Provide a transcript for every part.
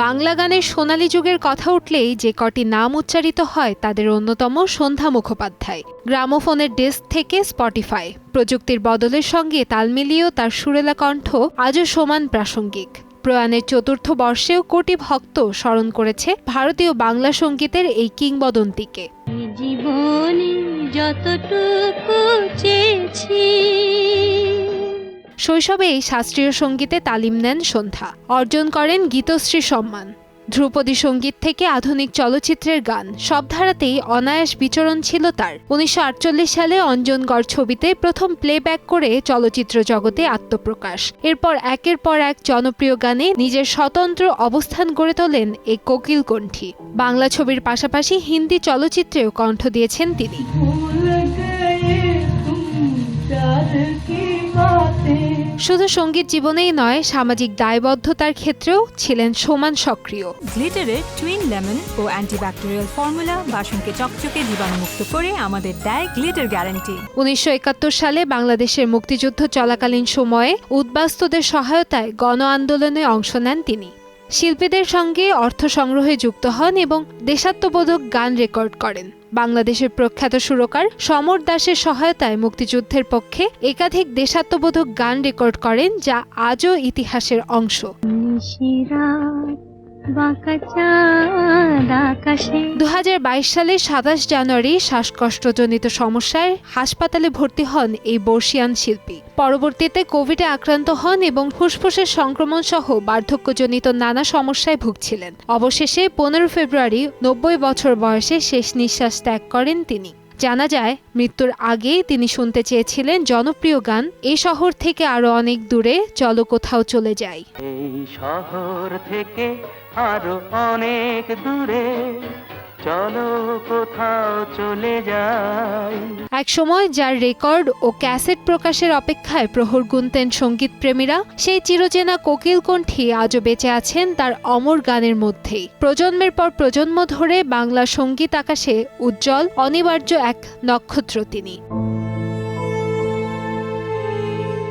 বাংলা গানের সোনালী যুগের কথা উঠলেই যে কটি নাম উচ্চারিত হয় তাদের অন্যতম সন্ধ্যা মুখোপাধ্যায়। গ্রামোফোনের ডেস্ক থেকে স্পটিফাই, প্রযুক্তির বদলের সঙ্গে তাল মিলিয়েও তার সুরেলা কণ্ঠ আজও সমান প্রাসঙ্গিক। প্রয়াণের চতুর্থ বর্ষেও কোটি ভক্ত স্মরণ করেছে ভারতীয় বাংলা সঙ্গীতের এই কিংবদন্তিকে। জীবনে যতটুকু চেয়েছি। শৈশবেই শাস্ত্রীয় সঙ্গীতে তালিম নেন সন্ধ্যা, অর্জন করেন গীতশ্রী সম্মান। ধ্রুপদী সঙ্গীত থেকে আধুনিক চলচ্চিত্রের গান সব ধারাতেই অনায়াস বিচরণ ছিল তার। 1948 সালে অঞ্জনগড় ছবিতে প্রথম প্লেব্যাক করে চলচ্চিত্র জগতে আত্মপ্রকাশ। এরপর একের পর এক জনপ্রিয় গানে নিজের স্বতন্ত্র অবস্থান গড়ে তোলেন এই কোকিল কণ্ঠী। বাংলা ছবির পাশাপাশি হিন্দি চলচ্চিত্রেও কণ্ঠ দিয়েছেন তিনি। শুধু সঙ্গীত জীবনেই নয়, সামাজিক দায়বদ্ধতার ক্ষেত্রেও ছিলেন সমান সক্রিয়। গ্লিটারের টুইন লেমন ও অ্যান্টিব্যাকটেরিয়াল ফর্মুলা বাসনকে চকচকে জীবাণুমুক্ত করে আমাদের দেয় গ্লিটার গ্যারান্টি। 1971 সালে বাংলাদেশের মুক্তিযুদ্ধ চলাকালীন সময়ে উদ্বাস্তুদের সহায়তায় গণ আন্দোলনে অংশ নেন তিনি। শিল্পীদের সঙ্গে অর্থ সংগ্রহে যুক্ত হন এবং দেশাত্মবোধক গান রেকর্ড করেন। বাংলাদেশের প্রখ্যাত সুরকার সমর দাসের সহায়তায় মুক্তিযুদ্ধের পক্ষে একাধিক দেশাত্মবোধক গান রেকর্ড করেন, যা আজও ইতিহাসের অংশ। 2022 সালের 27 জানুয়ারি শ্বাসকষ্টজনিত সমস্যায় হাসপাতালে ভর্তি হন এই বর্ষিয়ান শিল্পী। পরবর্তীতে কোভিডে আক্রান্ত হন এবং ফুসফুসের সংক্রমণ সহ বার্ধক্যজনিত নানা সমস্যায় ভুগছিলেন। অবশেষে 15 ফেব্রুয়ারি 90 বছর বয়সে শেষ নিঃশ্বাস ত্যাগ করেন তিনি। জানা যায়, মৃত্যুর আগেই তিনি শুনতে চেয়েছিলেন জনপ্রিয় গান এই শহর থেকে আরো অনেক দূরে, চলো কোথাও চলে যাই। এই শহর থেকে আরো অনেক দূরে, চলো কোথাও চলে যাই। এক সময় যার রেকর্ড ও ক্যাসেট প্রকাশের অপেক্ষায় প্রহর গুনতেন সঙ্গীত প্রেমীরা, সেই চিরচেনা কোকিল কণ্ঠী আজও বেঁচে আছেন তার অমর গানের মধ্যেই। প্রজন্মের পর প্রজন্ম ধরে বাংলা সঙ্গীত আকাশে উজ্জ্বল অনিবার্য এক নক্ষত্র তিনি।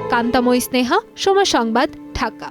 কান্তাময়ী স্নেহা, সময় সংবাদ, ঢাকা।